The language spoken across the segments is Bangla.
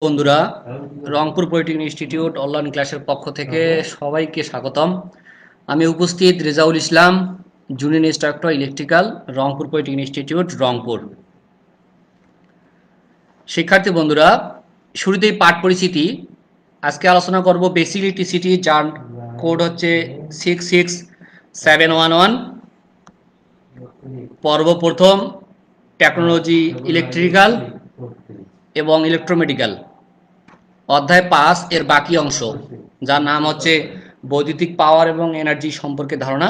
বন্ধুরা, রংপুর পলিটেকনিক ইনস্টিটিউট অনলাইন ক্লাসের পক্ষ থেকে সবাইকে স্বাগতম। আমি উপস্থিত Rezaul Islam, junior instructor electrical, Rangpur polytechnic institute, Rangpur. শিক্ষার্থী বন্ধুরা, শুরুতেই পাঠ পরিচিতি। আজকে আলোচনা করব বেসিক ইলেকট্রিসিটি, যার কোড হচ্ছে 66711। পর্ব প্রথম, টেকনোলজি ইলেকট্রিক্যাল এবং ইলেকট্রোমেডিক্যাল। অধ্যায় 5 এর বাকি অংশ, যার নাম হচ্ছে বৈদ্যুতিক পাওয়ার এবং এনার্জি সম্পর্কে ধারণা।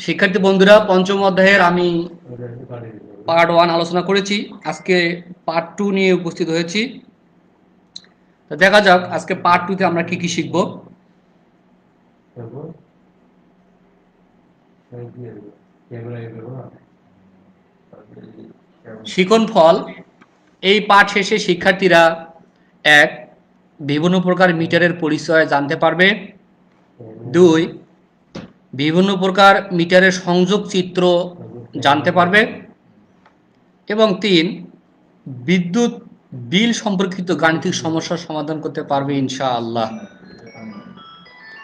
শিক্ষার্থী বন্ধুরা, পঞ্চম অধ্যায়ের আমি পার্ট 1 আলোচনা করেছি, আজকে পার্ট 2 নিয়ে উপস্থিত হয়েছি। তো দেখা যাক আজকে পার্ট 2 তে আমরা কি কি শিখব। শিখন ফল। এই পাঠ শেষে শিক্ষার্থীরা এক, বিভিন্ন প্রকার মিটারের পরিচয় জানতে পারবে। 2, বিভিন্ন প্রকার মিটারের সংযোগ চিত্র জানতে পারবে। এবং 3, বিদ্যুৎ বিল সম্পর্কিত গাণিতিক সমস্যার সমাধান করতে পারবে ইনশাআল্লাহ।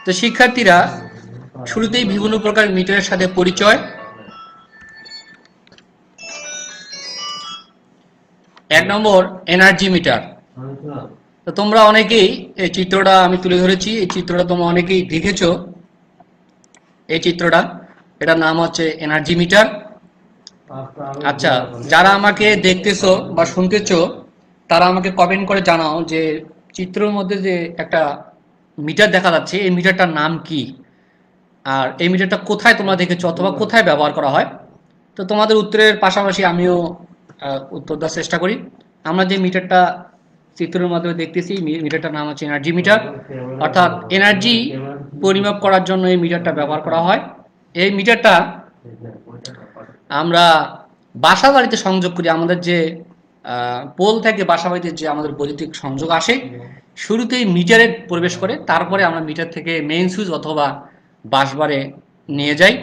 তো শিক্ষার্থীরা, শুরুতেই বিভিন্ন প্রকার মিটারের সাথে পরিচয়। 1 নম্বর, এনার্জি মিটার। তো তোমরা অনেকেই এই চিত্রটা আমি তুলে ধরেছি, এই চিত্রটা তোমরা অনেকেই দেখেছো। এই চিত্রটা, এটার নাম হচ্ছে এনার্জি মিটার। আচ্ছা, যারা আমাকে দেখতেছো বা শুনতেছো তারা আমাকে কমেন্ট করে জানাও যে চিত্রের মধ্যে যে একটা মিটার দেখা যাচ্ছে, এই মিটারটার নাম কি, আর এই মিটারটা কোথায় তোমরা দেখেছো অথবা কোথায় ব্যবহার করা হয়। তো তোমাদের উত্তরের পাশাপাশি আমিও উত্তর দেওয়ার চেষ্টা করি। আমরা যে মিটারটা চিত্রের মাধ্যমে দেখতেছি, মিটারটার নাম হচ্ছে এনার্জি মিটার। অর্থাৎ এনার্জি পরিমাপ করার জন্য এই মিটারটা ব্যবহার করা হয়। এই মিটারটা আমরা বাসা বাড়িতে সংযোগ করি। আমাদের যে পোল থেকে বাসা বাড়িতে যে আমাদের বৈদ্যুতিক সংযোগ আসে, শুরুতেই মিটারে প্রবেশ করে, তারপরে আমরা মিটার থেকে মেইন সুইচ অথবা বাসবারে নিয়ে যাই।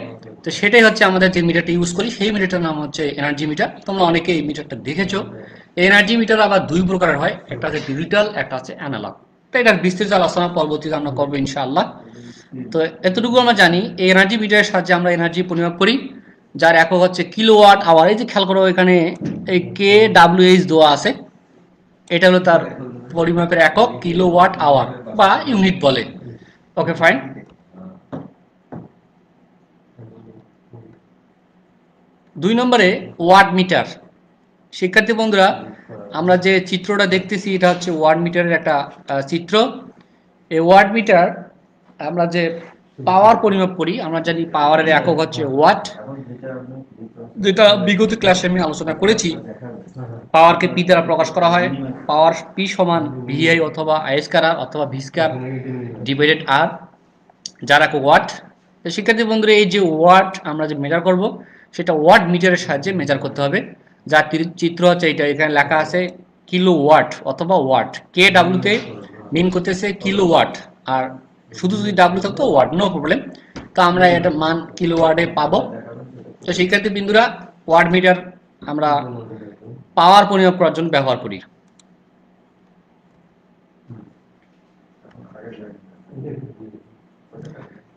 তো সেটাই হচ্ছে আমাদের যে মিটারটা ইউজ করি, সেই মিটারটার নাম হচ্ছে এনার্জি মিটার। তোমরা অনেকে এই মিটারটা দেখেছো। এনার্জি মিটার আবার 2 প্রকারের হয়, একটা হচ্ছে ডিজিটাল, একটা হচ্ছে অ্যানালগ। তো এটার বিস্তৃত আলোচনা পরবর্তীতে আমরা করবো ইনশাআল্লাহ। তো এতটুকু আমরা জানি, এই এনার্জি মিটারের সাহায্যে আমরা এনার্জি পরিমাপ করি, যার একক হচ্ছে কিলোওয়াট আওয়ার। এই যে খেয়াল করো, এখানে এই KWH দেওয়া আছে, এটা হলো তার পরিমাপের একক, কিলোওয়াট আওয়ার বা ইউনিট বলে। ওকে, ফাইন। 2 নম্বরে, ওয়াট মিটার। শিক্ষার্থী বন্ধুরা, আমরা যে চিত্রটা দেখতেছি এটা হচ্ছে ওয়াট মিটারের একটা চিত্র। এই ওয়াট মিটার আমরা যে পাওয়ার পরিমাপ করি, আমরা জানি পাওয়ারের একক হচ্ছে ওয়াট, যেটা বিগত ক্লাসে আমি আলোচনা করেছি। পাওয়ারকে পি দ্বারা প্রকাশ করা হয়। পাওয়ার পি সমান ভিআই অথবা আই স্কয়ার আর অথবা ভি স্কয়ার ডিভাইডেড আর, যার একক ওয়াট। তো শিক্ষার্থী বন্ধুরা, এই যে ওয়াট আমরা যে মেজার করব, সেটা ওয়াট মিটারের সাহায্যে মেজার করতে হবে। যার চিত্র হচ্ছে এইটা, এখানে লেখা আছে কিলো ওয়াট অথবা ওয়াট। কে ডাব্লিউতে মিন করতেছে কিলো ওয়াট, আর শুধু যদি ডাব্লিউ থাকতো ওয়াট, নো প্রবলেম। তো আমরা এটা মান কিলো ওয়াটে পাবো। তো শিক্ষার্থী বিন্দুরা, ওয়াট মিটার আমরা পাওয়ার পরিমাপ করার জন্য ব্যবহার করি।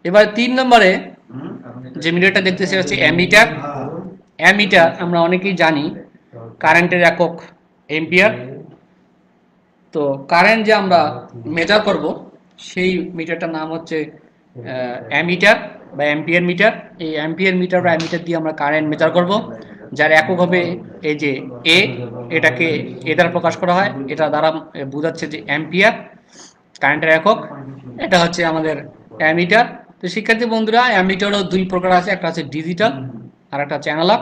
এবার 3 নম্বরে যে মিটারটা দেখতেছি হচ্ছে অ্যামিটার। অ্যামিটার আমরা অনেকেই জানি কারেন্টের একক এম্পিয়ার। তো কারেন্ট যে আমরা মেজার করব, সেই মিটারটার নাম হচ্ছে অ্যামিটার বা অ্যাম্পিয়ার মিটার। এই অ্যাম্পিয়ার মিটার বা অ্যামিটার দিয়ে আমরা কারেন্ট মেজার করব, যার একক হবে এই যে এ। এটাকে এ দ্বারা প্রকাশ করা হয়, এটা দ্বারা বোঝাচ্ছে যে অ্যাম্পিয়ার কারেন্টের একক। এটা হচ্ছে আমাদের অ্যামিটার। তো শিক্ষার্থী বন্ধুরা, অ্যামিটারও 2 প্রকার আছে, একটা হচ্ছে ডিজিটাল আর একটা হচ্ছে অ্যানালগ।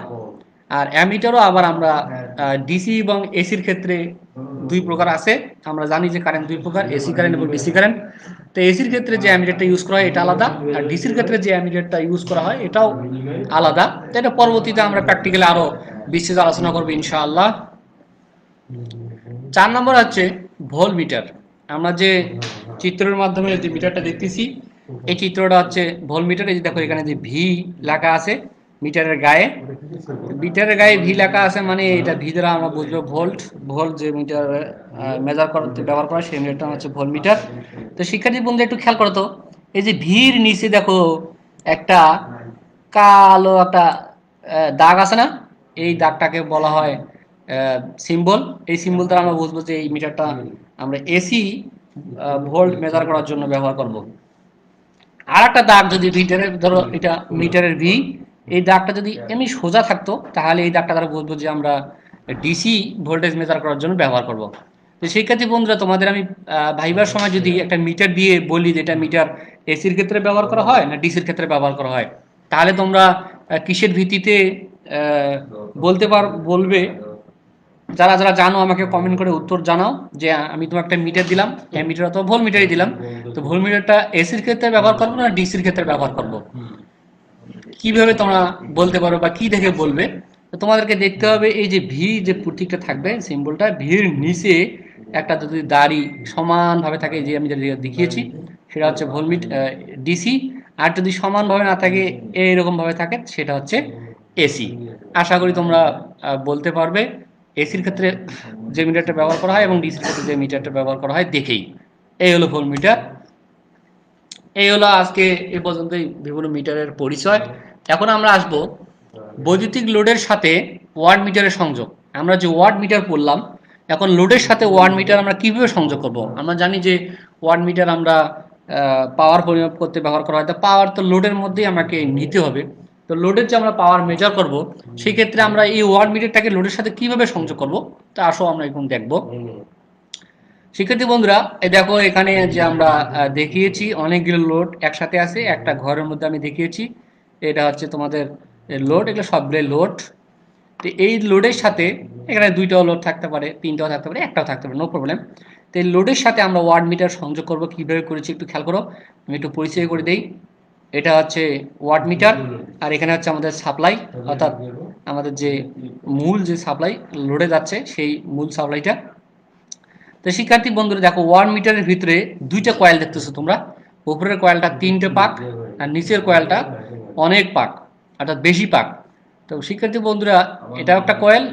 আর অ্যামিটারও আবার আমরা ডিসি এবং এসির ক্ষেত্রে 2 প্রকার আছে। আমরা জানি যে কারেন্ট 2 প্রকার, এসি কারেন্ট এবং ডিসি কারেন্ট। তো এসির ক্ষেত্রে যে অ্যামিটারটা ইউজ করা হয় এটা আলাদা, আর ডিসির ক্ষেত্রে যে অ্যামিটারটা ইউজ করা হয় এটাও আলাদা। তো এটা পরবর্তীতে আমরা প্র্যাকটিক্যালি আরো বিস্তৃত আলোচনা করবো ইনশাআল্লাহ। 4 নম্বর হচ্ছে ভোল্ট মিটার। আমরা যে চিত্রের মাধ্যমে যে মিটারটা দেখতেছি, এই চিত্রটা হচ্ছে ভোল্ট মিটার। এই যে দেখো, এখানে যে ভি লেখা আছে, মিটারের গায়ে। মিটারের গায়ে ভি লেখা আছে মানে এটা ভি দ্বারা আমরা বুঝবো ভোল্ট। ভোল্ট যে মিটার মেজার করতে ব্যবহার করা সেই মিটারটা হচ্ছে ভোল্ট মিটার। তো শিক্ষার্থী বন্ধু একটু খেয়াল করো তো, এই যে ভির নিচে দেখো একটা কালো একটা দাগ আছে না, এই দাগটাকে বলা হয় সিম্বল। এই সিম্বল দ্বারা আমরা বুঝবো যে এই মিটারটা আমরা এসি ভোল্ট মেজার করার জন্য ব্যবহার করব। আর একটা দাগ যদি মিটারের, ধরো এটা মিটারের ভি, এই দাগটা যদি এমনি সোজা থাকতো তাহলে এই দাগটা দ্বারা বুঝবো যে আমরা ডিসি ভোল্টেজ মেজার করার জন্য ব্যবহার করব। তো শিক্ষার্থী বন্ধুরা তোমাদের আমি ভাইবার সময় যদি একটা মিটার দিয়ে বলি যে এটা মিটার এসির ক্ষেত্রে ব্যবহার করা হয় না ডিসির ক্ষেত্রে ব্যবহার করা হয়, তাহলে তোমরা কিসের ভিত্তিতে বলবে? যারা যারা জানো আমাকে কমেন্ট করে উত্তর জানাও যে আমি তোমার একটা মিটার দিলাম, মিটার অথবা ভোল্ট মিটারই দিলাম, তো ভোল্ট মিটারটা এসির ক্ষেত্রে ব্যবহার করবো না ডিসির ক্ষেত্রে ব্যবহার করবো, কিভাবে তোমরা বলতে পারো বা কি দেখে বলবে? তো তোমাদেরকে দেখতে হবে এই যে ভি যে প্রতীকটা থাকবে সিম্বলটা, ভির নিচে একটা যদি দাড়ি সমানভাবে থাকে, যে আমি যেটা দেখিয়েছি সেটা হচ্ছে ভোল্ট ডিসি। আর যদি সমানভাবে না থাকে এইরকম ভাবে থাকে সেটা হচ্ছে এসি। আশা করি তোমরা বলতে পারবে এসির ক্ষেত্রে যে মিটারটা ব্যবহার করা হয় এবং ডিসির ক্ষেত্রে যে মিটারটা ব্যবহার করা হয় দেখেই। এই হলো ভোল্ট মিটার। এই হলো আজকে এ পর্যন্তই বিভিন্ন মিটারের পরিচয়। এখন আমরা আসব বৈদ্যুতিক লোডের সাথে ওয়াট মিটারের সংযোগ। আমরা যে ওয়াট মিটার পড়লাম, এখন লোডের সাথে ওয়াট মিটার আমরা কিভাবে সংযোগ করব? আমরা জানি যে ওয়াট মিটার আমরা পাওয়ার পরিমাপ করতে ব্যবহার করা হয়, তো পাওয়ার তো লোডের মধ্যেই আমাকে নিতে হবে। তো লোডের যে আমরা পাওয়ার মেজার করব সেই ক্ষেত্রে আমরা এই ওয়াট মিটারটাকে লোডের সাথে কিভাবে সংযোগ করব তা আসো আমরা এখন দেখব। শিক্ষার্থী বন্ধুরা, এই দেখো এখানে যে আমরা দেখিয়েছি অনেকগুলো লোড একসাথে আছে একটা ঘরের মধ্যে, আমি দেখিয়েছি এটা হচ্ছে তোমাদের লোড, এগুলো সবগুলো লোড। তো এই লোডের সাথে এখানে দুইটাও লোড থাকতে পারে, তিনটাও থাকতে পারে, একটাও থাকতে পারে, নো প্রবলেম। তো এই লোডের সাথে আমরা ওয়াট মিটার সংযোগ করব, কিভাবে করেছি একটু খেয়াল করো। আমি একটু পরিচয় করে দেই। এটা হচ্ছে ওয়াট মিটার, আর এখানে হচ্ছে আমাদের সাপ্লাই, অর্থাৎ আমাদের যে মূল যে সাপ্লাই লোডে যাচ্ছে সেই মূল সাপ্লাইটা। তো শিক্ষার্থী বন্ধুরা দেখো ওয়াট মিটারের ভিতরে দুইটা কয়েল দেখতেছো তোমরা, উপরের কয়েলটা 3টে পাক আর নিচের কয়েলটা অনেক পাক, অর্থাৎ বেশি পাক। তো শিক্ষার্থী বন্ধুরা এটা একটা কয়েল,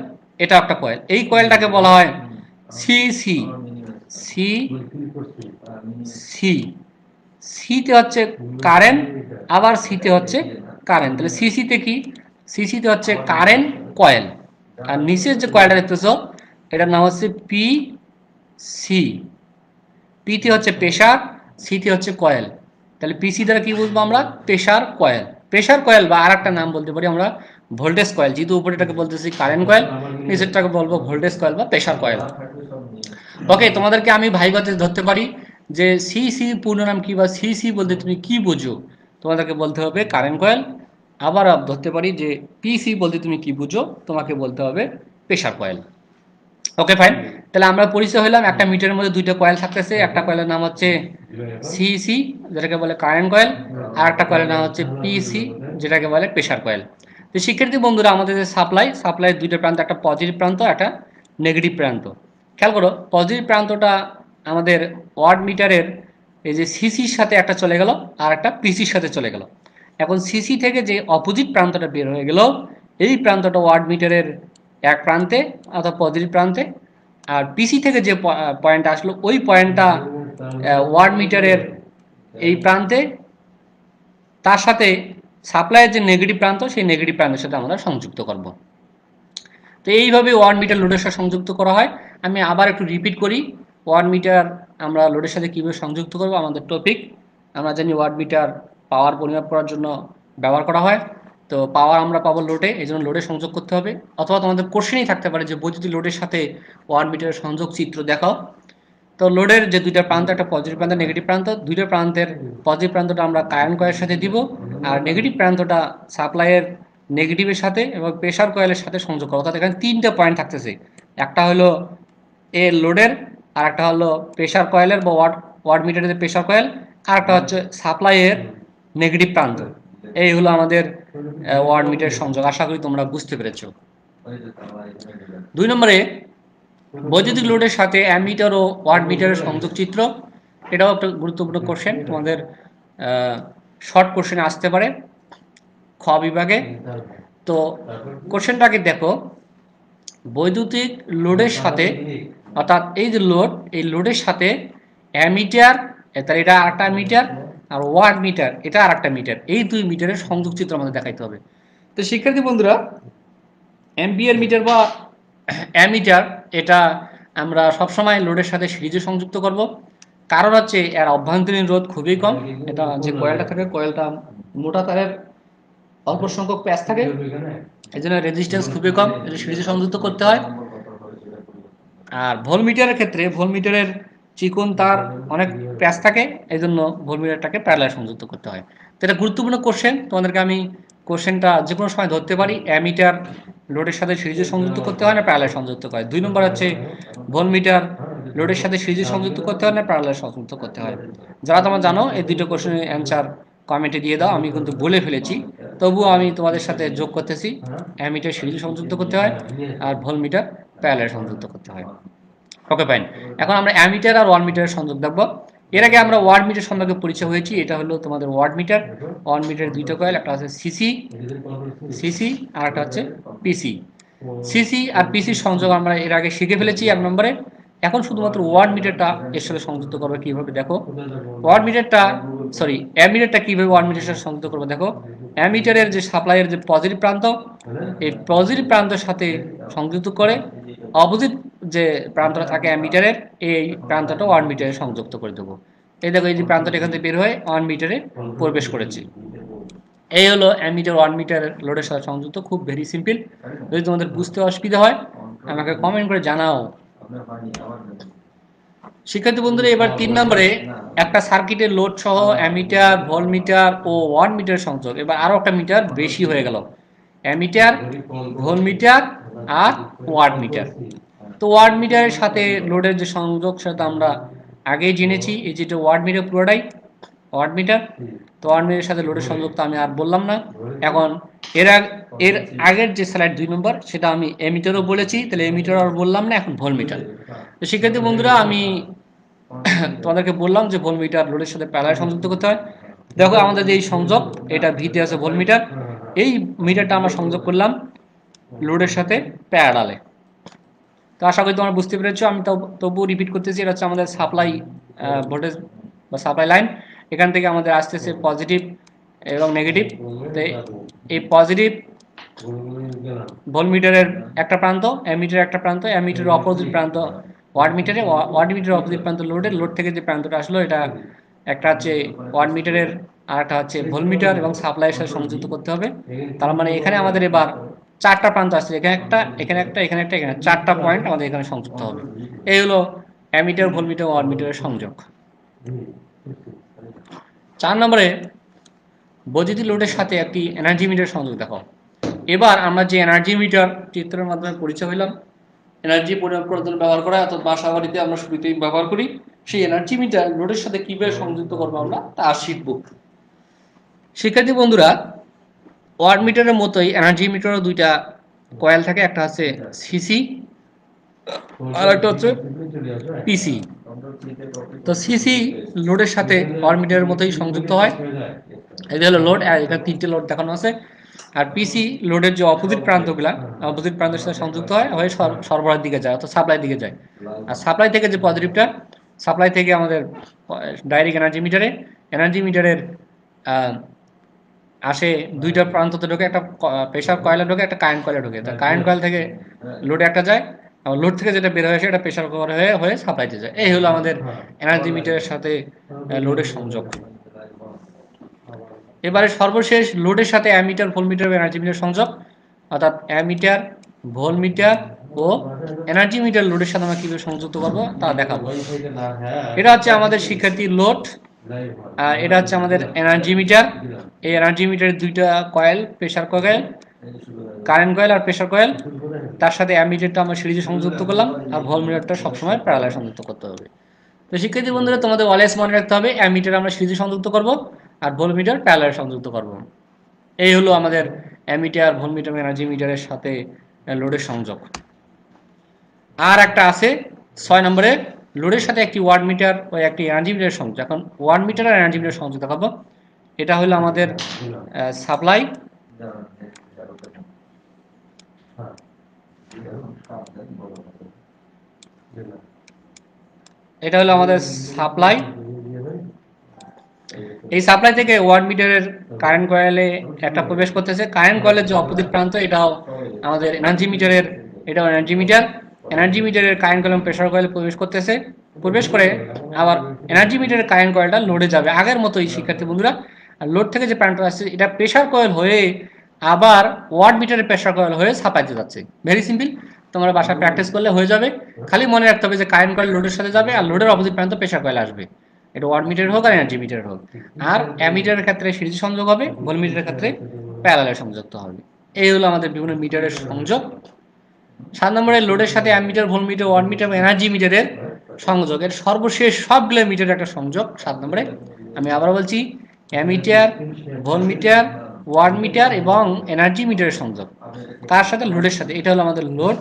এটা একটা কয়েল, এই কয়েলটাকে বলা হয় সিসি। সি সি সিতে হচ্ছে কারেন্ট, আবার সিতে হচ্ছে কারেন্ট, তাহলে সিসিতে কি? সিসিতে হচ্ছে কারেন্ট কয়েল। আর নিচের যে কয়েলটা দেখতেছো এটার নাম হচ্ছে পি সি। পিতে হচ্ছে প্রেসার, সিতে হচ্ছে কয়েল। তাহলে পিসি দ্বারা কি বুঝবো আমরা? Pressure coil. প্রেসার কয়েল বা আর একটা নাম বলতে পারি আমরা ভোল্টেজ কয়েল, যেহেতু উপরেটাকে বলতেছি কারেন্ট কয়েল, নিচেরটাকে বলবো ভোল্টেজ কয়েল বা প্রেসার কয়েল। ওকে, তোমাদেরকে আমি ভাইভাতে ধরতে পারি যে সিসি পূর্ণ নাম কি বা সিসি বলতে তুমি কি বুঝো, তোমাদেরকে বলতে হবে কারেন্ট কয়েল। আবার ধরতে পারি যে পিসি বলতে তুমি কি বুঝো, তোমাকে বলতে হবে প্রেসার কয়েল। ওকে ফাইন, তাহলে আমরা পরিচয় হলাম একটা মিটারের মধ্যে দুইটা কয়েল থাকতেছে, একটা কয়েলের নাম হচ্ছে সিসি যেটাকে বলে কারেন্ট কয়েল, আর একটা কয়েলের নাম হচ্ছে পিসি যেটাকে বলে প্রেসার কয়েল। তো শিক্ষার্থী বন্ধুরা আমাদের যে সাপ্লাই দুইটা প্রান্ত, একটা পজিটিভ প্রান্ত একটা নেগেটিভ প্রান্ত। খেয়াল করো পজিটিভ প্রান্তটা আমাদের ওয়াট মিটারের এই যে সিসির সাথে একটা চলে গেল আর একটা পিসির সাথে চলে গেল। এখন সিসি থেকে যে অপোজিট প্রান্তটা বের হয়ে গেল এই প্রান্তটা ওয়াট মিটারের এক প্রান্তে অর্থাৎ পজিটিভ প্রান্তে, আর পিসি থেকে যে পয়েন্ট আসলো ওই পয়েন্টটা ওয়াট মিটারের এই প্রান্তে, তার সাথে সাপ্লাইয়ের যে নেগেটিভ প্রান্ত সেই নেগেটিভ প্রান্তের সাথে আমরা সংযুক্ত করব। তো এইভাবে ওয়াট মিটার লোডের সাথে সংযুক্ত করা হয়। আমি আবার একটু রিপিট করি, ওয়াট মিটার আমরা লোডের সাথে কীভাবে সংযুক্ত করব। আমাদের টপিক আমরা জানি ওয়াট মিটার পাওয়ার পরিমাপ করার জন্য ব্যবহার করা হয়। তো পাওয়ার আমরা পাবো লোডে, এই জন্য লোডে সংযোগ করতে হবে। অথবা তোমাদের কোশ্চেনই থাকতে পারে যে বৈদ্যুতিক লোডের সাথে ওয়াট মিটারের সংযোগ চিত্র দেখাও। তো লোডের যে দুইটা প্রান্ত, একটা পজিটিভ প্রান্ত নেগেটিভ প্রান্ত, দুইটা প্রান্তের পজিটিভ প্রান্তটা আমরা কারেন্ট কয়েলের সাথে দিব, আর নেগেটিভ প্রান্তটা সাপ্লাইয়ের নেগেটিভের সাথে এবং প্রেসার কয়েলের সাথে সংযোগ করা। অর্থাৎ এখানে তিনটা পয়েন্ট থাকতেছে, একটা হলো এ লোডের, আর একটা হলো প্রেসার কয়েলের বা ওয়াট মিটারের প্রেসার কয়েল, আর একটা হচ্ছে সাপ্লাইয়ের নেগেটিভ প্রান্ত। এই হলো আমাদের ওয়াট মিটারের সংযোগ। আশা করি তোমরা বুঝতে পেরেছো। 2 নম্বরে বৈদ্যুতিক লোডের সাথে অ্যামিটার ও ওয়াট মিটারের সংযোগ চিত্র। এটাও একটা গুরুত্বপূর্ণ কোশ্চেন, তোমাদের শর্ট কোশ্চেনে আসতে পারে খ বিভাগে। তো কোশ্চেনটাকে দেখো, বৈদ্যুতিক লোডের সাথে, অর্থাৎ এই যে লোড, এই লোডের সাথে অ্যামিটার, তাহলে এটা আরেকটা মিটার, আর ওয়াট মিটার এটা আরেকটা মিটার, এই দুই মিটারের সংযোগ চিত্র আমাদের দেখাইতে হবে। তো শিক্ষার্থী বন্ধুরা, অ্যাম্পিয়ার মিটার বা অ্যামিটার এটা আমরা সবসময় লোডের সাথে সিরিজে সংযুক্ত করব, কারণ হচ্ছে এর অভ্যন্তরীণ রোধ খুবই কম। এটা যে কয়েলটা থাকে, কয়েলটা মোটা তারের অল্প সংখ্যক প্যাচ থাকে, এই জন্য রেজিস্ট্যান্স খুবই কম, এটা সিরিজে সংযুক্ত করতে হয়। আর ভোল্টমিটারের ক্ষেত্রে ভোল্টমিটারের চিকন তার অনেক প্যাচ থাকে, এই জন্য ভোল্টমিটারটাকে প্যারালাল সংযুক্ত করতে হয়। তো এটা গুরুত্বপূর্ণ কোশ্চেন, তোমাদেরকে আমি কোশ্চেনটা যে কোনো সময় ধরতে পারি। অ্যামিটার লোডের সাথে সিরিজে সংযুক্ত করতে হয় না প্যারালাল সংযুক্ত করে। 2 নম্বর হচ্ছে ভোল্টমিটার লোডের সাথে সিরিজে সংযুক্ত করতে হয় না প্যারালাল সংযুক্ত করতে হয়। যারা তোমরা জানো এই দুটো কোশ্চেনের অ্যান্সার কমেন্টে দিয়ে দাও, আমি কিন্তু বলে ফেলেছি, তবুও আমি তোমাদের সাথে যোগ করতেছি। অ্যামিটার সিরিজে সংযুক্ত করতে হয় আর ভোল্টমিটার প্যারালাল সংযুক্ত করতে হয়। ওকে ফাইন, এখন আমরা অ্যামিটার আর ওয়াট মিটারের সংযোগ দেখব। এর আগে আমরা ওয়াট মিটার সম্পর্কে পরিচয় হয়েছি, এটা হলো তোমাদের ওয়াট মিটার। ওয়াট মিটারের দুইটা কয়েল, একটা হচ্ছে সিসি আর একটা হচ্ছে পিসি। সিসি আর পিসির সংযোগ আমরা এর আগে শিখে ফেলেছি 1 নম্বরে। এখন শুধুমাত্র ওয়াট মিটারটা এর সাথে সংযুক্ত করবে কিভাবে দেখো। ওয়াট মিটারটা অ্যামিটারটা কিভাবে ওয়াট মিটারের সাথে সংযুক্ত করবে দেখো। অ্যামিটারের যে সাপ্লাইয়ের যে পজিটিভ প্রান্ত, এই পজিটিভ প্রান্তের সাথে সংযুক্ত করে অপোজিট যে প্রান্তটা থাকে অ্যামিটারের, এই প্রান্তটা ওয়াট মিটারে সংযুক্ত করে দেবো। এই দেখো, এই যে প্রান্তটা এখান থেকে বের হয়ে ওয়াট মিটারে প্রবেশ করেছে। এই হলো অ্যামিটার ওয়াট মিটার লোডের সাথে সংযুক্ত, খুব ভেরি সিম্পল। যদি তোমাদের বুঝতে অসুবিধা হয় আমাকে কমেন্ট করে জানাও। শিক্ষার্থী বন্ধুরা, এবার 3 নম্বরে একটা সার্কিটের লোড সহ অ্যামিটার, ভোল্টমিটার ও ওয়াট মিটার সংযোগ। এবার আরো একটা মিটার বেশি হয়ে গেল, অ্যামিটার, ভোল্টমিটার আর ওয়াট মিটার। তো ওয়াট মিটারের সাথে লোডের যে সংযোগ সেটা আমরা আগেই জেনেছি, এই যেটা ওয়াট মিটার পুরোটাই ওয়াট মিটার। তো ওয়াট মিটারের সাথে লোডের সংযোগ তো আমি আর বললাম না। এখন এর আগের যে স্লাইড 2 নম্বর, সেটা আমি এমিটারও বলেছি, তাহলে এমিটার আর বললাম না, এখন ভোল্টমিটার। তো শিক্ষার্থী বন্ধুরা, আমি তোমাদেরকে বললাম যে ভোল্টমিটার লোডের সাথে প্যারালাল সংযুক্ত করতে হয়। দেখো আমাদের যে এই সংযোগ, এটা ভিতে আছে ভোল্টমিটার, এই মিটারটা আমরা সংযোগ করলাম লোডের সাথে প্যারালালে। তো আশা করি তোমরা বুঝতে পেরেছো। আমি তবুও রিপিট করতেছি, এটা হচ্ছে আমাদের সাপ্লাই ভোল্টেজ বা সাপ্লাই লাইন। এখান থেকে আমাদের আসতেছে পজিটিভ এবং নেগেটিভ। তো এই পজিটিভ ভোল্টমিটারের একটা প্রান্ত, অ্যামিটারের একটা প্রান্ত, অ্যামিটারের অপোজিট প্রান্ত ওয়াট মিটারে, ওয়াট মিটারের অপোজিট প্রান্ত লোডের, লোড থেকে যে প্রান্তটা আসলো এটা একটা হচ্ছে ওয়াট মিটারের আর একটা হচ্ছে ভোল্টমিটার এবং সাপ্লাইয়ের সাথে সংযুক্ত করতে হবে। তার মানে এখানে আমাদের এবার 4টা প্রান্ত আসছে, এখানে একটা, এখানে একটা, এখানে একটা, এখানে 4টা পয়েন্ট আমাদের এখানে সংযুক্ত হবে। এই হলো অ্যামিটার, ভোল্টমিটার, ওয়াট মিটারের সংযোগ। 4 নম্বরে বৈদ্যুতিক লোডের সাথে একটি এনার্জি মিটার সংযোগ দেখো। এবার আমরা যে এনার্জি মিটার চিত্রের মাধ্যমে পরিচয় হইলাম, এনার্জি পরিমাপ করার জন্য ব্যবহার করা, অর্থাৎ বাসা বাড়িতে আমরা শুরুতেই ব্যবহার করি, সেই এনার্জি মিটার লোডের সাথে কিভাবে সংযুক্ত করবো আমরা তা শিখব। শিক্ষার্থী বন্ধুরা, ওয়াট মিটারের মতোই এনার্জি মিটারও দুইটা কয়েল থাকে, একটা হচ্ছে সিসি আর একটা হচ্ছে পিসি। তো সিসি লোডের সাথে ওয়াট মিটারের মতোই সংযুক্ত হয়। এই হলো লোড, এখানে 3টে লোড দেখানো আছে। আর পিসি লোডের যে অপোজিট প্রান্তগুলা, অপোজিট প্রান্তের সাথে সংযুক্ত হয়, হয়ে সরবরাহের দিকে যায়, অর্থাৎ সাপ্লাই দিকে যায়। আর সাপ্লাই থেকে যে পজিটিভটা, সাপ্লাই থেকে আমাদের ডাইরেক্ট এনার্জি মিটারের আসে 2টা প্রান্ততে ঢোকে, একটা প্রেসার কয়েলে ঢোকে, একটা কারেন্ট কয়েলে ঢোকে। তা কারেন্ট কয়েল থেকে লোডে একটা যায়, আর লোড থেকে যেটা বের হয়ে সেটা প্রেসার কয়েল হয়ে সাপ্লাইতে যায়। এই হলো আমাদের এনার্জি মিটারের সাথে লোডের সংযোগ। এবারে সর্বশেষ লোডের সাথে অ্যামিটার, ভোল্টমিটার ও এনার্জি মিটার সংযোগ, অর্থাৎ অ্যামিটার, ভোল্টমিটার ও এনার্জি মিটার লোডের সাথে আমরা কিভাবে সংযুক্ত করবো তা দেখাবো। এটা হচ্ছে আমাদের শিক্ষার্থীর লোড, এটা হচ্ছে আমাদের এনার্জি মিটার। এই এনার্জি মিটারের 2টা coil, pressure coil, current coil আর প্রেসার কয়েল, তার সাথে অ্যামিটারটা আমরা সিরিজে সংযুক্ত করলাম, আর ভোল্টমিটারটা সবসময় প্যারালাল সংযুক্ত করতে হবে। তো শিক্ষার্থী বন্ধুরা, তোমাদের অলওয়েজ মনে রাখতে হবে অ্যামিটার আমরা সিরিজে সংযুক্ত করব আর ভোল্টমিটার প্যারালাল সংযুক্ত করব। এই হলো আমাদের অ্যামিটার, ভোল্টমিটার, এনার্জি মিটারের সাথে লোডের সংযোগ। আর একটা আছে 6 নম্বরে, লোডের সাথে একটি ওয়াট মিটার ও একটি এনার্জি মিটারের সংযোগ। এখন ওয়াট মিটার আর এনার্জি মিটার সংযোগ দেখাবো। এটা হলো আমাদের সাপ্লাই, এটা হলো আমাদের সাপ্লাই। এই সাপ্লাই থেকে ওয়াট মিটারের কারেন্ট কয়েলে একটা প্রবেশ করতেছে। কারেন্ট কয়েলের যে অপোজিট প্রান্ত এটাও আমাদের এনার্জি মিটারের, এটাও এনার্জি মিটার। এনার্জি মিটারের কারেন্ট কয়েল প্রেসার কয়েলে প্রবেশ করতেছে, প্রবেশ করে আবার এনার্জি মিটারের কারেন্ট কয়েলটা লোডে যাবে আগের মতোই শিক্ষার্থী বন্ধুরা। আর লোড থেকে যে কারেন্টটা আসছে এটা প্রেসার কয়েল হয়ে আবার ওয়াট মিটারের প্রেসার কয়েল হয়ে সাপ্লাইতে যাচ্ছে। ভেরি সিম্পল, তোমরা বাসায় প্র্যাকটিস করলে হয়ে যাবে। খালি মনে রাখতে হবে যে কারেন্ট কয়েল লোডের সাথে যাবে আর লোডের অপোজিট প্রান্ত প্রেসার কয়েল আসবে। এটা ওয়াট মিটার হোক আর এনার্জি মিটার হোক। আর অ্যামিটারের ক্ষেত্রে সিরিজ সংযোগ হবে, ভোল্টমিটারের ক্ষেত্রে প্যারালালে সংযুক্ত হবে। এই হলো আমাদের বিভিন্ন মিটারের সংযোগ। 7 নম্বরে লোডের সাথে ammeter, voltmeter, watt meter, energy মিটারের সংযোগের সর্বশেষ সবগুলো মিটারের একটা সংযোগ 7 নম্বরে। আমি আবার বলছি, অ্যামিটার, ভোল্টমিটার, ওয়াট মিটার এবং এনার্জি মিটারের সংযোগ তার সাথে লোডের সাথে। এটা হলো আমাদের লোড।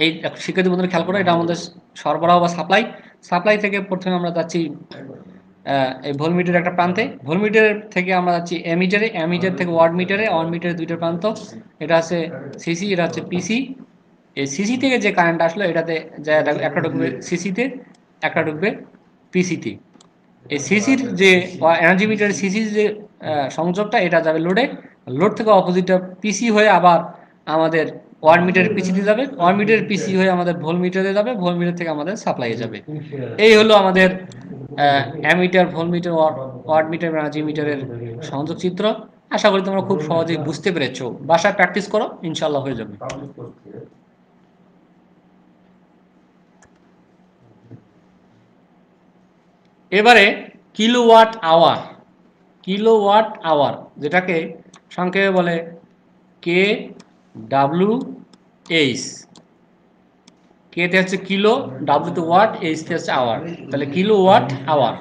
এই শিক্ষার্থী বন্ধুরা খেয়াল করো, এটা আমাদের সরবরাহ বা সাপ্লাই। সাপ্লাই থেকে প্রথমে আমরা যাচ্ছি এই ভোল্টমিটারের একটা প্রান্তে, ভোল্টমিটার থেকে আমরা যাচ্ছি অ্যামিটারে, অ্যামিটার থেকে ওয়াট মিটারে, ওয়াট মিটারের দুইটা প্রান্ত, এটা আছে সিসি, এটা হচ্ছে পিসি। এই সিসি থেকে যে কারেন্ট আসলো এটাতে একটা ঢুকবে সিসিতে, একটা ঢুকবে পিসিতে। এই সিসির যে এনার্জি মিটারের সিসির যে সংযোগটা এটা যাবে লোডে, লোড থেকে অপোজিটটা পিসি হয়ে আবার আমাদের ওয়াট মিটারের পিসিতে যাবে, ওয়াট মিটারের পিসি হয়ে আমাদের ভোল্ট মিটারে যাবে, ভোল্ট মিটার থেকে আমাদের সাপ্লাই যাবে। এই হলো আমাদের ammeter, voltmeter, watt meter, energy মিটারের সংযোগ চিত্র। আশা করি তোমরা খুব সহজেই বুঝতে পেরেছো। বাসায় প্র্যাকটিস করো, ইনশাল্লাহ হয়ে যাবে। এবারে কিলোওয়াট আওয়ার, কিলোওয়াট আওয়ার যেটাকে সংক্ষেপে বলে কে ডাব্লিউ এইচ। কে তে হচ্ছে কিলো, ডাব্লিউ তে ওয়াট, এইচ তে হচ্ছে আওয়ার। তাহলে কিলোওয়াট আওয়ার।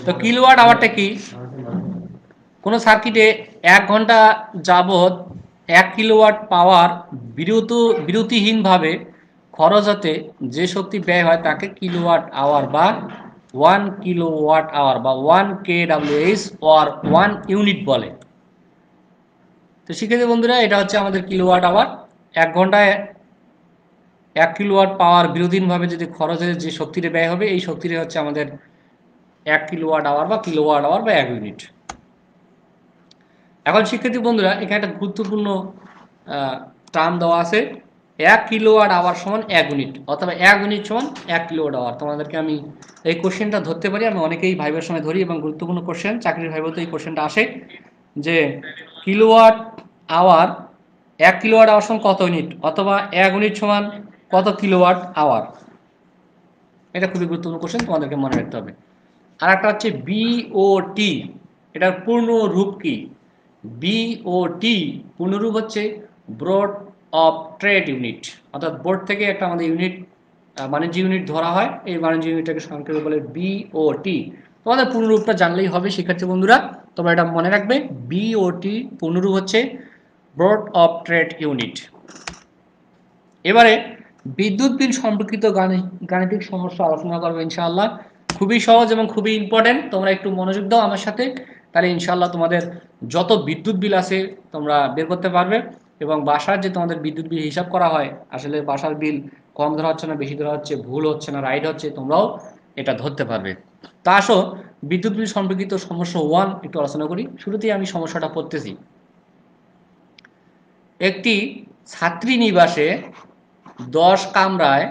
তো কিলোওয়াট আওয়ারটা কি? কোনো সার্কিটে 1 ঘন্টা যাবত 1 কিলোওয়াট পাওয়ার বিরতিহীনভাবে খরচ হতে যে শক্তি ব্যয় হয় তাকে কিলোওয়াট আওয়ার বা 1 কিলোওয়াট আওয়ার বা 1 kWh অর 1 ইউনিট বলে। তো শিক্ষার্থী বন্ধুরা, এটা হচ্ছে আমাদের কিলোওয়াট আওয়ার। 1 ঘন্টায় 1 কিলোওয়াট পাওয়ার বিরতিহীনভাবে যদি খরচের যে শক্তিটা ব্যয় হবে এই শক্তিটা হচ্ছে আমাদের 1 কিলোওয়াট আওয়ার বা কিলোওয়াট আওয়ার বা 1 ইউনিট। এখন শিক্ষার্থী বন্ধুরা, এখানে একটা গুরুত্বপূর্ণ টার্ম দেওয়া আছে, 1 কিলোওয়াট আওয়ার সমান 1 ইউনিট, অথবা 1 ইউনিট সমান 1 কিলোওয়াট আওয়ার। তোমাদেরকে আমি এই কোশ্চেনটা ধরতে পারি, আমি অনেকেই ভাইবের সময় ধরি এবং গুরুত্বপূর্ণ কোশ্চেন, চাকরির ভাইবতে এই কোশ্চেনটা আসে যে কিলোওয়াট আওয়ার, 1 কিলোওয়াট আওয়ার সমান কত ইউনিট, অথবা 1 ইউনিট সমান কত কিলোওয়াট আওয়ার। এটা খুবই গুরুত্বপূর্ণ কোশ্চেন, তোমাদেরকে মনে রাখতে হবে। আর একটা হচ্ছে বিওটি, এটার পূর্ণ রূপ কি? বিওটি পূর্ণরূপ হচ্ছে ব্রড অফ ট্রেড ইউনিট, অর্থাৎ বোর্ড থেকে একটা আমাদের ইউনিট, বাণিজ্য ইউনিট ধরা হয়, এই বাণিজ্য ইউনিটটাকে সংক্ষেপে বলে বিওটি। তোমাদের পূর্ণরূপটা জানলেই হবে শিক্ষার্থী বন্ধুরা, তোমরা এটা মনে রাখবে। বিওটি পূর্ণরূপ হচ্ছে ব্রড অফ ট্রেড ইউনিট। এবারে বিদ্যুৎ বিল সম্পর্কিত গাণিতিক সমস্যা আলোচনা করবো ইনশাআল্লাহ। খুবই সহজ এবং খুবই ইম্পর্টেন্ট, তোমরা একটু মনোযোগ দাও আমার সাথে, তাহলে ইনশাআল্লাহ তোমাদের যত বিদ্যুৎ বিল আছে তোমরা বের করতে পারবে। এবং বাসার যে তোমাদের বিদ্যুৎ বিল হিসাব করা হয়, আসলে বাসার বিল কম ধরা হচ্ছে না বেশি ধরা হচ্ছে, ভুল হচ্ছে না রাইট হচ্ছে, তোমরাও এটা ধরতে পারবে। তা আসো বিদ্যুৎ বিল সম্পর্কিত সমস্যা 1 একটু আলোচনা করি। শুরুতেই আমি সমস্যাটা পড়তেছি। একটি ছাত্রী নিবাসে 10 কামরায়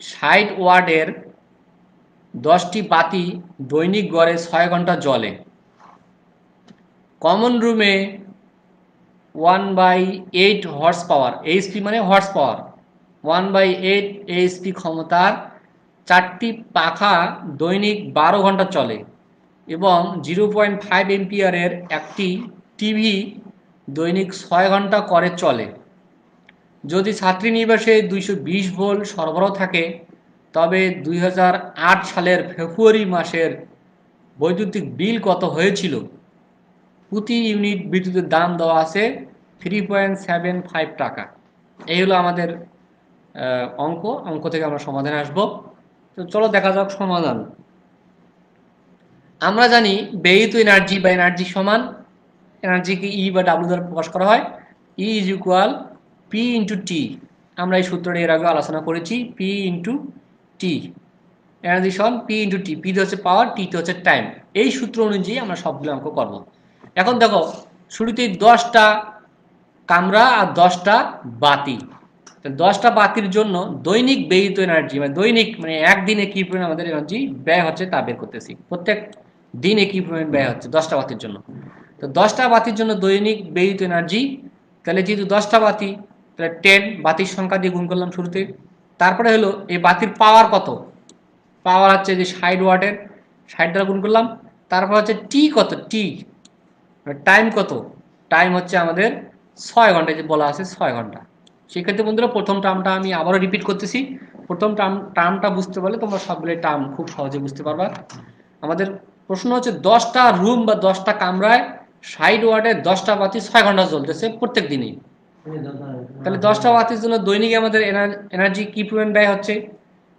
60 ওয়াটের 10টি বাতি দৈনিক গড়ে 6 ঘন্টা জ্বলে। কমন রুমে 1/8 হর্স পাওয়ার, এইচপি মানে হর্স পাওয়ার, 1/8 এইচপি ক্ষমতার 4টি পাখা দৈনিক 12 ঘন্টা চলে এবং 0.5 এম্পিয়ারের একটি টিভি দৈনিক 6 ঘন্টা করে চলে। যদি ছাত্রীনিবাসে 220 ভোল্ট সরবরাহ থাকে তবে 2008 সালের ফেব্রুয়ারি মাসের বৈদ্যুতিক বিল কত হয়েছিল? প্রতি ইউনিট বিদ্যুতের দাম দেওয়া আছে 3.75 টাকা। এই হলো আমাদের অঙ্ক থেকে আমরা সমাধানে আসবো। তো চলো দেখা যাক সমাধান। আমরা জানি ব্যয়িত এনার্জি বা এনার্জি সমান, এনার্জিকে ই বা ডাব্লিউ দ্বারা প্রকাশ করা হয়, ই is equal P into T. আমরা এই সূত্রটা এর আগে আলোচনা করেছি, পি ইন্টু টি, এনার্জি সমান পি ইন্টু টি। পি হচ্ছে পাওয়ার, টি হচ্ছে টাইম। এই সূত্র অনুযায়ী আমরা সবগুলো অঙ্ক করব। এখন দেখো শুরুতেই 10টা কামরা আর 10টা বাতি। 10টা বাতির জন্য দৈনিক ব্যয়িত এনার্জি, মানে দৈনিক মানে একদিনে কি পরিমাণ আমাদের এনার্জি ব্যয় হচ্ছে তা বের করতেছি। প্রত্যেক দিনে কি পরিমাণ ব্যয় হচ্ছে 10টা বাতির জন্য। তো 10টা বাতির জন্য দৈনিক ব্যয়িত এনার্জি, তাহলে যেহেতু 10টা বাতি, তাহলে 10 বাতির সংখ্যা দিয়ে গুণ করলাম শুরুতে। তারপরে হলো এই বাতির পাওয়ার কত, পাওয়ার হচ্ছে যে 60 ওয়াটের, 60 দ্বারা গুণ করলাম। তারপর হচ্ছে টি কত, টি টাইম কত, টাইম হচ্ছে আমাদের 6 ঘন্টা, যে বলা আছে 6 ঘন্টা। সেক্ষেত্রে বন্ধুরা প্রথম টার্মটা আমি আবারও রিপিট করতেছি। প্রথম টার্মটা বুঝতে পারলে তোমরা সবগুলো টার্ম খুব সহজে বুঝতে পারবা। আমাদের প্রশ্ন হচ্ছে 10টা রুম বা 10টা কামরায় 60 ওয়াটের 10টা বাতি 6 ঘন্টা জ্বলতেছে প্রত্যেক দিনই। তাহলে 10টা বাতির জন্য দৈনিক আমাদের এনার্জি কি পরিমাণ ব্যয় হচ্ছে,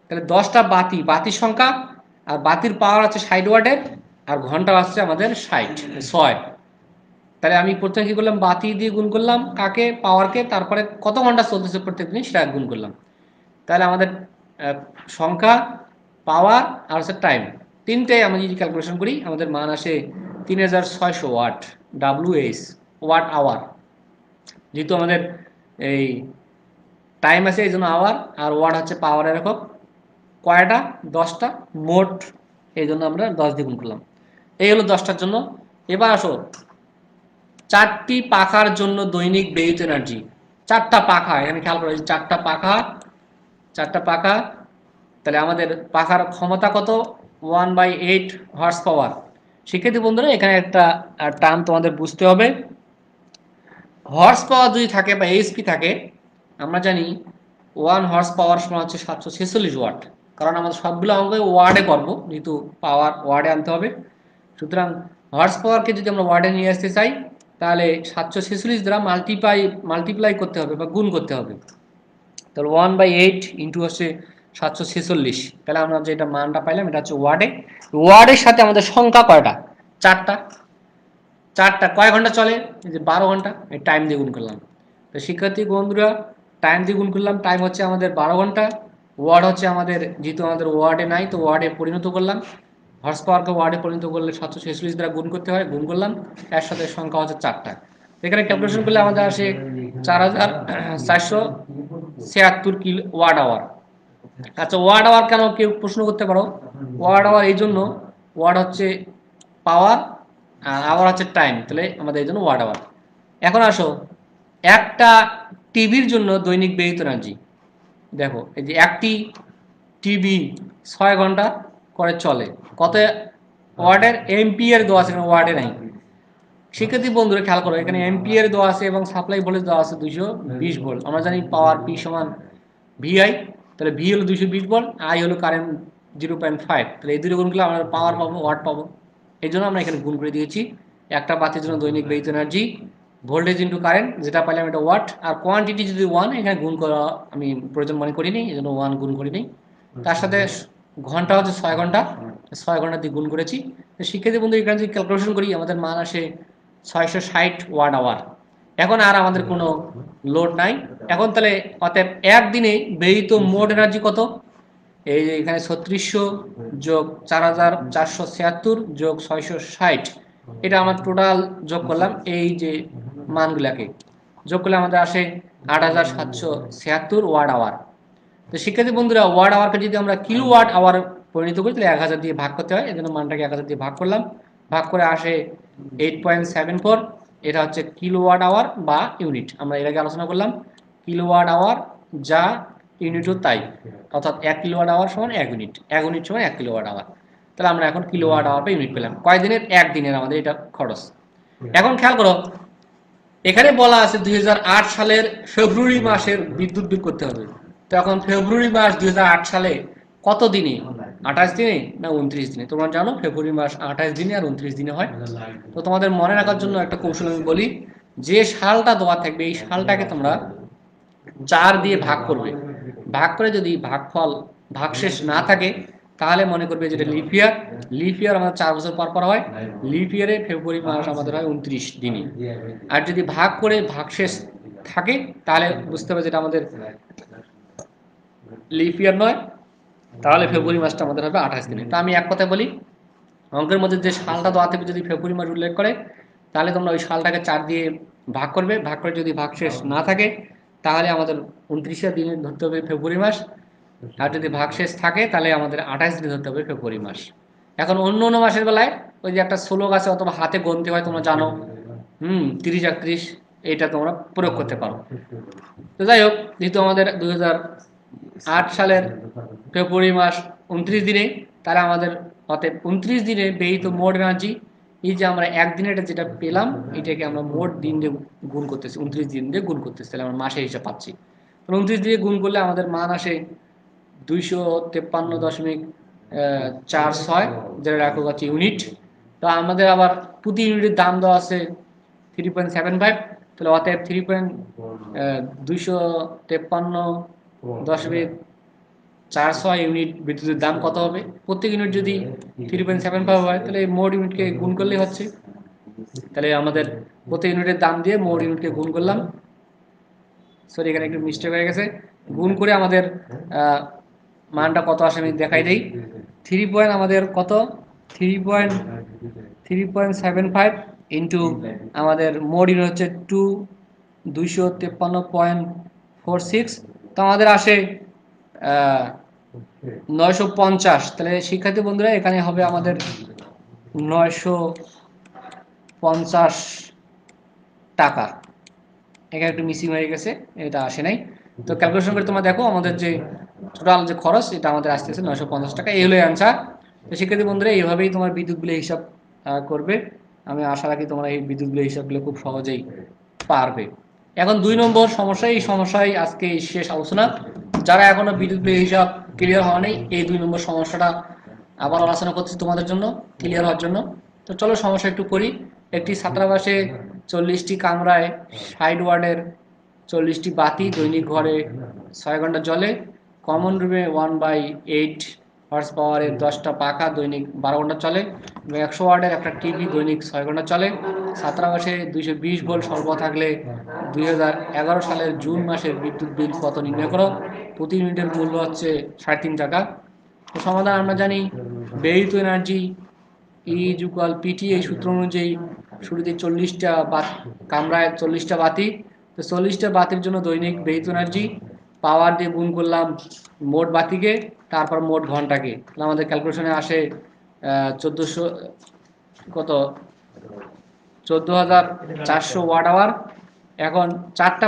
তাহলে 10টা বাতি, বাতির সংখ্যা আর বাতির পাওয়ার আছে 60 ওয়াটের, আর ঘন্টা আসছে আমাদের 6। তাহলে আমি প্রথমে কি করলাম, বাতি দিয়ে গুণ করলাম কাকে, পাওয়ারকে, তারপরে কত ঘন্টা চলতেছে প্রত্যেক দিন সেটা গুণ করলাম। তাহলে আমাদের সংখ্যা, পাওয়ার আর হচ্ছে টাইম, তিনটাই আমি যদি ক্যালকুলেশন করি আমাদের মান আসে 3600 ওয়াট, WH ওয়াট আওয়ার। যেহেতু আমাদের এই টাইম আছে এই জন্য আওয়ার, আর ওয়াট হচ্ছে পাওয়ারের একক। কয়টা, 10টা মোট, এই জন্য আমরা 10 দিয়ে গুণ করলাম। এই হলো 10টার জন্য। এবার আসো 4টি পাখার জন্য দৈনিক ব্যয়িত এনার্জি। 4টা পাখা, এখানে খেয়াল করো, 4টা পাখা, 4টা পাখা, তাহলে আমাদের পাখার ক্ষমতা কত, 1/8 হর্স পাওয়ার। শিক্ষার্থী বন্ধুরা এখানে একটা টার্ম তোমাদের বুঝতে হবে। হর্স পাওয়ার যদি থাকে বা এইচপি থাকে, আমরা জানি 1 হর্স পাওয়ার সমান হচ্ছে 746 ওয়াট। কারণ আমাদের সবগুলো অঙ্ক ওয়ার্ডে করবো, যেহেতু পাওয়ার ওয়ার্ডে আনতে হবে। সুতরাং হর্স পাওয়ারকে যদি আমরা ওয়ার্ডে নিয়ে আসতে চাই, তাহলে 746 দ্বারা মাল্টিপ্লাই করতে হবে বা গুণ করতে হবে। তাহলে 1/8 ইন্টু হচ্ছে 746, তাহলে আমরা যেটা মানটা পাইলাম এটা হচ্ছে ওয়ার্ডে। ওয়ার্ডের সাথে আমাদের সংখ্যা কয়টা, 4টা। 4টা কয় ঘন্টা চলে, এই যে 12 ঘন্টা, এই টাইম দিয়ে গুণ করলাম। তো শিক্ষার্থী বন্ধুরা টাইম দিয়ে গুণ করলাম, টাইম হচ্ছে আমাদের 12 ঘন্টা। ওয়ার্ড হচ্ছে আমাদের, যেহেতু আমাদের ওয়ার্ডে নাই তো ওয়ার্ডে পরিণত করলাম। হর্স পাওয়ারকে ওয়ার্ডে পরিণত করলে 746 দ্বারা গুণ করতে হয়, গুণ করলাম, এর সাথে সংখ্যা হচ্ছে 4টা। এখানে ক্যালকুলেশন করলে আমাদের আসে 4476 কিলো ওয়াট আওয়ার। আচ্ছা ওয়াট আওয়ার কেন কেউ প্রশ্ন করতে পারো, ওয়াট আওয়ার এই জন্য, ওয়াট হচ্ছে পাওয়ার আর আওয়ার হচ্ছে টাইম, তাহলে আমাদের এই জন্য ওয়াট আওয়ার। এখন আসো একটা টিভির জন্য দৈনিক ব্যয়িত এনার্জি। দেখো এই যে একটি টিভি 6 ঘন্টা করে চলে, কত ওয়াটের, এম্পিয়ার দেওয়া আছে, ওয়াটে নাই। শিক্ষার্থী বন্ধুরা খেয়াল করো, এখানে এম্পিয়ার দেওয়া আছে এবং সাপ্লাই ভোল্টেজ দেওয়া আছে 220 ভোল্ট। আমরা জানি পাওয়ার পি সমান ভিআই, তাহলে ভি হলো 220 ভোল্ট, আই হলো কারেন্ট 0.5। তাহলে এই দুটো গুণ করলে আমরা পাওয়ার পাবো, ওয়াট পাবো। এই জন্য আমরা এখানে গুণ করে দিয়েছি। একটা বাতির জন্য দৈনিক ব্যয়িত এনার্জি, ভোল্টেজ ইন্টু কারেন্ট, যেটা পাইলাম এটা ওয়াট, আর কোয়ান্টিটি যদি 1, এখানে গুণ করা আমি প্রয়োজন মনে করিনি, এই জন্য 1 গুণ করিনি। তার সাথে ঘন্টা হচ্ছে 6 ঘন্টা, 6 ঘন্টা দিয়ে গুণ করেছি। শিক্ষার্থী বন্ধু এখানে যদি ক্যালকুলেশন করি আমাদের মান আসে 660 ওয়াট আওয়ার। এখন আর আমাদের কোনো লোড নাই। এখন তাহলে অতএব একদিনে ব্যয়িত মোট এনার্জি কত, এই যে এখানে 3600 যোগ 4476 যোগ 660, এটা আমরা টোটাল যোগ করলাম, এই যে মানগুলাকে যোগ করলে আমাদের আসে 8776 ওয়াট আওয়ার। তো শিক্ষার্থী বন্ধুরা ওয়াট আওয়ারকে যদি আমরা কিলো ওয়াট আওয়ার পরিণত করি তাহলে 1000 দিয়ে ভাগ করতে হয়, এই জন্য মানটাকে 1000 দিয়ে ভাগ করলাম, ভাগ করে আসে 8.74। এটা হচ্ছে কিলোওয়াট আওয়ার বা ইউনিট। আমরা এর আগে আলোচনা করলাম কিলোওয়াট আওয়ার যা ইউনিটও তাই, অর্থাৎ 1 কিলোওয়াট আওয়ার সমান 1 ইউনিট, 1 ইউনিট সমান 1 কিলোওয়াট আওয়ার। তাহলে আমরা এখন কিলোওয়াট আওয়ার বা ইউনিট পেলাম। কয় দিনের, একদিনের আমাদের এটা খরচ। এখন খেয়াল করো এখানে বলা আছে 2008 সালের ফেব্রুয়ারি মাসের বিদ্যুৎ বিল করতে হবে। তো এখন ফেব্রুয়ারি মাস 2008 সালে কত দিনে, 28 দিনে না 29 দিনে? তোমরা জানো ফেব্রুয়ারি মাস 28 দিনে আর 29 দিনে হয়। তো তোমাদের মনে রাখার জন্য একটা কৌশল আমি বলি, যে সালটা দেওয়া থাকবে এই সালটাকে তোমরা 4 দিয়ে ভাগ করবে। ভাগ করে যদি ভাগফল ভাগশেষ না থাকে তাহলে মনে করবে যেটা লিপ ইয়ার। লিপ ইয়ার আমাদের 4 বছর পর পর হয়। লিপ ইয়ারে ফেব্রুয়ারি মাস আমাদের হয় 29 দিনে। আর যদি ভাগ করে ভাগশেষ থাকে তাহলে বুঝতে হবে যেটা আমাদের লিপ ইয়ার নয়, তাহলে ফেব্রুয়ারি মাসটা আমাদের হবে 28 দিনে। তো আমি এক কথায় বলি, অঙ্কের মধ্যে যে সালটা দেওয়া থাকবে যদি ফেব্রুয়ারি মাস উল্লেখ করে, তাহলে তোমরা ওই সালটাকে 4 দিয়ে ভাগ করবে, ভাগ করে যদি ভাগশেষ না থাকে তাহলে আমাদের 29 দিনে ধরতে হবে ফেব্রুয়ারি মাস, আর যদি ভাগশেষ থাকে তাহলে আমাদের 28 দিনে ধরতে হবে ফেব্রুয়ারি মাস। এখন অন্য অন্য মাসের বেলায় ওই যে একটা শ্লোক আছে অথবা হাতে গণতে হয়, তোমরা জানো, 30-31, এটা তোমরা প্রয়োগ করতে পারো। তো যাই হোক, যেহেতু আমাদের 2008 সালের ফেব্রুয়ারি মাস 29 দিনে, তাহলে আমাদের অতএব 29 দিনে ব্যয়িত মোট এনার্জি, এই যে আমরা একদিনে এটা যেটা পেলাম, এটাকে আমরা মোট দিন দিয়ে গুণ করতেছি, 29 দিন দিয়ে গুণ করতেছি, তাহলে আমরা মাসে হিসাব পাচ্ছি। 29 দিয়ে গুণ করলে আমাদের মান আসে 253.46, যেটা একক আছে ইউনিট। তো আমাদের আবার প্রতি ইউনিটের দাম দেওয়া আছে 3.75, তাহলে অতএব 253.46 ইউনিট বিদ্যুতের দাম কত হবে? প্রত্যেক ইউনিট যদি 3.75 হয় তাহলে মোট ইউনিটকে গুণ করলেই হচ্ছে। তাহলে আমাদের প্রত্যেক ইউনিটের দাম দিয়ে মোট ইউনিটকে গুণ করলাম, সরি এখানে একটু মিস্টেক হয়ে গেছে, গুণ করে আমাদের মানটা কত আসে আমি দেখাই দেই। 3 পয়েন্ট আমাদের কত, 3.75 ইন্টু আমাদের মোট ইউনিট হচ্ছে 253.46, তো আমাদের আসে 950। তাহলে শিক্ষার্থী বন্ধুরা এখানে হবে আমাদের 950 টাকা। এখানে একটু মিসিং হয়ে গেছে, এটা আসে নাই। তো ক্যালকুলেশন করে তোমরা দেখো আমাদের যে টোটাল যে খরচ, এটা আমাদের আসতেছে 950 টাকা। এই হলো অ্যান্সার। তো শিক্ষার্থী বন্ধুরা এইভাবেই তোমার বিদ্যুৎ বিলের হিসাব করবে। আমি আশা রাখি তোমরা এই বিদ্যুৎ বিলের হিসাবগুলো খুব সহজেই পারবে। এখন 2 নম্বর সমস্যা, এই সমস্যায় আজকে শেষ আলোচনা। যারা এখনো বিদ্যুৎ বিলের হিসাব ক্লিয়ার হওয়া নেই, এই 2 নম্বর সমস্যাটা আবার আলোচনা করছি তোমাদের জন্য ক্লিয়ার হওয়ার জন্য। তো চলো সমস্যা একটু করি। একটি ছাত্রাবাসে 40টি কামরায় 60 ওয়ার্ডের 40টি বাতি, দৈনিক ঘরে 6 ঘন্টা জ্বলে। কমন রুমে 1/8 হর্স পাওয়ারের 10টা পাখা দৈনিক 12 ঘন্টা চলে এবং 100 ওয়ার্ডের একটা টিভি দৈনিক 6 ঘন্টা চলে। ছাত্রাবাসে 220 ভোল্ট সরবরাহ থাকলে 2011 সালের জুন মাসের বিদ্যুৎ বিল কত নির্ণয় করো। প্রতি ইউনিটের মূল্য হচ্ছে 3.5 টাকা। তো সমাধান আমরা জানি, ব্যয়িত এনার্জি E=PT, এই সূত্র অনুযায়ী শুরুতে 40টা কামরায় 40টা বাতি, তো 40টা বাতির জন্য দৈনিক ব্যয়িত এনার্জি পাওয়ার দিয়ে গুণ করলাম মোট বাতিকে, তারপর মোট ঘন্টাকে, তাহলে আমাদের ক্যালকুলেশনে আসে 1400 কত 14,400 ওয়াট আওয়ার। এখন চারটা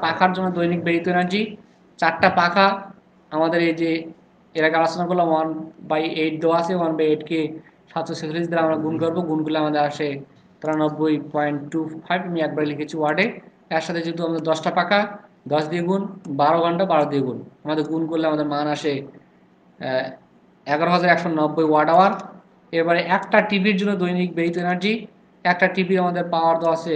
পাখার জন্য দৈনিক ব্যয়িত এনার্জি, 4টা পাখা আমাদের এই যে এর আগে আলোচনা করলাম 1/8 দেওয়া আছে, 1/8 কে 746 দ্বারা আমরা গুণ করবো, গুণ করলে আমাদের আসে 93.25, আমি একবার লিখেছি ওয়ার্ডে। এর সাথে যেহেতু আমাদের 10টা পাখা, 10 দিয়ে গুণ, 12 ঘন্টা 12 দিয়ে গুণ, আমাদের গুণ করলে আমাদের মান আসে 11,190 ওয়াট আওয়ার। এবারে একটা টিভির জন্য দৈনিক ব্যয়িত এনার্জি, একটা টিভির আমাদের পাওয়ার দেওয়া আছে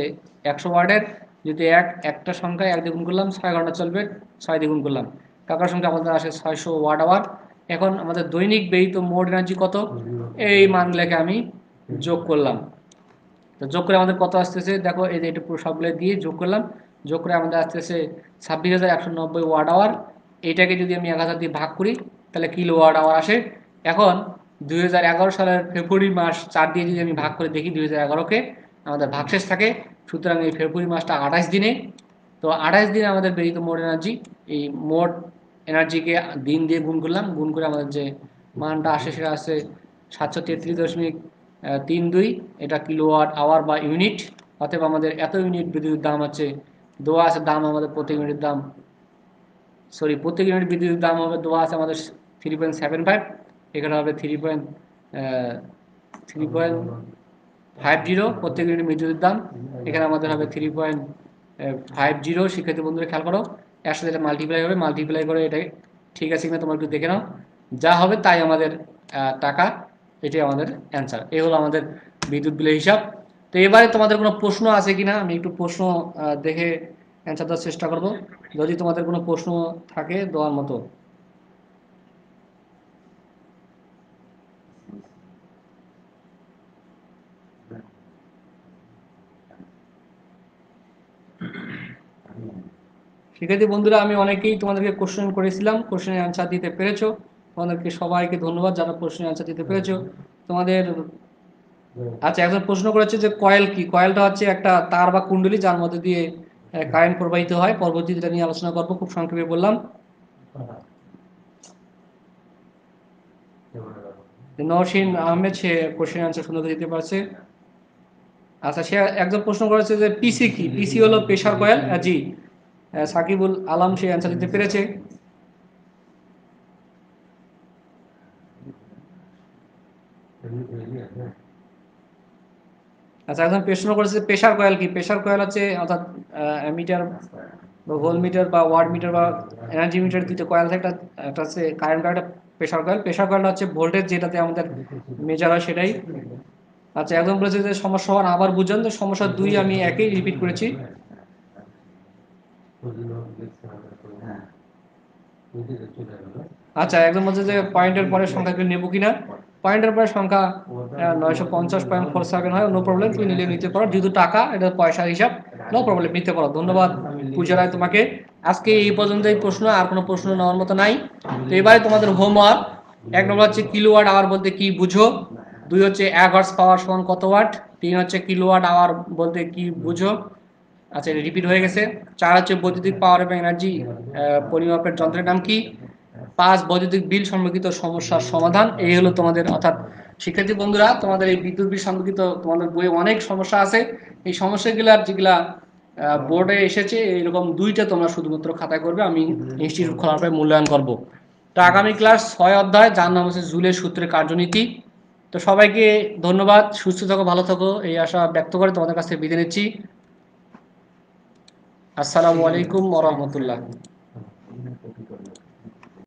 100 ওয়াটের, যদি একটা সংখ্যায় 1 দিয়ে গুণ করলাম 6 ঘন্টা চলবে, 6 দিয়ে গুণ করলাম, কাকার সংখ্যা আমাদের আসে 600 ওয়াট আওয়ার। এখন আমাদের দৈনিক ব্যয়িত মোট এনার্জি কত, এই মানগুলোকে আমি যোগ করলাম। তো যোগ করে আমাদের কত আসতেছে দেখো, এই যে এটা পুরো সবগুলো দিয়ে যোগ করলাম, যোগ করে আমাদের আসতেছে 26,190 ওয়াট আওয়ার। এইটাকে যদি আমি 1000 দিয়ে ভাগ করি তাহলে কিলো ওয়াট আওয়ার আসে। এখন 2011 সালের ফেব্রুয়ারি মাস 4 দিয়ে যদি আমি ভাগ করে দেখি 2011কে, আমাদের ভাগশেষ থাকে, সুতরাং এই ফেব্রুয়ারি মাসটা 28 দিনে। তো 28 দিনে আমাদের ব্যয়িত মোট এনার্জি, এই মোট এনার্জিকে দিন দিয়ে গুণ করলাম, গুণ করে আমাদের যে মানটা আসে সেটা আসে 733.32, এটা কিলোওয়াট আওয়ার বা ইউনিট। অতএব আমাদের এত ইউনিট বিদ্যুতের দাম আছে, দেওয়া আছে দাম আমাদের প্রত্যেক ইউনিটের দাম, প্রত্যেক ইউনিট বিদ্যুতের দাম হবে দেওয়া আছে আমাদের 3.75, এখানে হবে 3.50 প্রত্যেক ইউনিট বিদ্যুতের দাম, এখানে আমাদের হবে 3.50। শিক্ষার্থী বন্ধুরা খেয়াল করো, এর সাথে এটা মাল্টিপ্লাই হবে, মাল্টিপ্লাই করে এটাই ঠিক আছে কিনা তোমরা একটু দেখে নাও, যা হবে তাই আমাদের টাকা, এটাই আমাদের অ্যান্সার। এই হলো আমাদের বিদ্যুৎ বিলের হিসাব। তো এবারে তোমাদের কোনো প্রশ্ন আছে কিনা আমি একটু প্রশ্ন দেখে অ্যান্সার দেওয়ার চেষ্টা করব, যদি তোমাদের কোনো প্রশ্ন থাকে দেওয়ার মতো। শিক্ষার্থী বন্ধুরা, আমি অনেকেই তোমাদেরকে কোশ্চেন করেছিলাম, কোশ্চেনের অ্যান্সার দিতে পেরেছো। তোমাদেরকে সবাইকে ধন্যবাদ যারা কোশ্চেনের অ্যান্সার দিতে পেরেছো। তোমাদের আচ্ছা, একজন প্রশ্ন করেছে যে কয়েল কি। কয়েলটা হচ্ছে একটা তার বা কুণ্ডলী যার মধ্যে দিয়ে কারেন্ট প্রবাহিত হয়। পরবর্তীতে এটা নিয়ে আলোচনা করবো, খুব সংক্ষেপে বললাম। নওশিন আহমেদ সে কোশ্চেন অ্যান্সার সুন্দর দিতে পারছে। আচ্ছা, সে একজন প্রশ্ন করেছে যে পিসি কি। পিসি হলো প্রেসার কয়েল। জি, সাকিবুল আলম সে অ্যান্সার দিতে পেরেছে। আচ্ছা, একজন প্রশ্ন করেছে প্রেসার কয়েল কি। প্রেসার কয়েল হচ্ছে অর্থাৎ মিটার বা ভোল্ট মিটার বা ওয়াট মিটার বা এনার্জি মিটার দুটো কয়েল থাকে। একটা হচ্ছে কারেন্ট কয়েল, একটা প্রেসার কয়েল। প্রেসার কয়েলটা হচ্ছে ভোল্টেজ যেটাতে আমাদের মেজার হয় সেটাই। আচ্ছা, একজন বলেছে যে সমস্যা ওয়ান আবার বুঝান। তো সমস্যা দুই আমি একই রিপিট করেছি। আচ্ছা, একজন বলছে যে পয়েন্টের পরে সংখ্যাকে নেব কিনা। পয়েন্টের পরে সংখ্যা 950.47 হয়, নো প্রবলেম, তুমি নিলে নিতে পারো, যেহেতু টাকা এটা পয়সার হিসাব, নো প্রবলেম, নিতে পারো। ধন্যবাদ পূজা রায় তোমাকে। আজকে এই পর্যন্তই প্রশ্ন, আর কোনো প্রশ্ন নেওয়ার মতো নাই। তো এবারে তোমাদের হোমওয়ার্ক। 1 নম্বর হচ্ছে কিলোওয়াট আওয়ার বলতে কি বুঝো। 2 হচ্ছে 1 হর্স পাওয়ার সমান কত ওয়াট। 3 হচ্ছে কিলোওয়াট আওয়ার বলতে কি বুঝো। আচ্ছা, এটা রিপিট হয়ে গেছে। 4 হচ্ছে বৈদ্যুতিক পাওয়ার এবং এনার্জি পরিমাপের যন্ত্রের নাম কি। 5 বৈদ্যুতিক বিল সম্পর্কিত সমস্যার সমাধান। এই হলো তোমাদের, অর্থাৎ শিক্ষার্থী বন্ধুরা, তোমাদের এই বিদ্যুৎ বিল সম্পর্কিত তোমাদের বইয়ে অনেক সমস্যা আছে। এই সমস্যাগুলার যেগুলা বোর্ডে এসেছে এইরকম 2টা তোমরা শুধুমাত্র খাতায় করবে, আমি ইনস্টিটিউট খোলার পরে মূল্যায়ন করব। তো আগামী ক্লাস 6 অধ্যায়, যার নাম হচ্ছে জুলের সূত্রের কার্যনীতি। তো সবাইকে ধন্যবাদ, সুস্থ থাকো, ভালো থাকো, এই আশা ব্যক্ত করে তোমাদের কাছ থেকে বিদায় নিচ্ছি। আসসালামু আলাইকুম ওয়া রাহমাতুল্লাহ।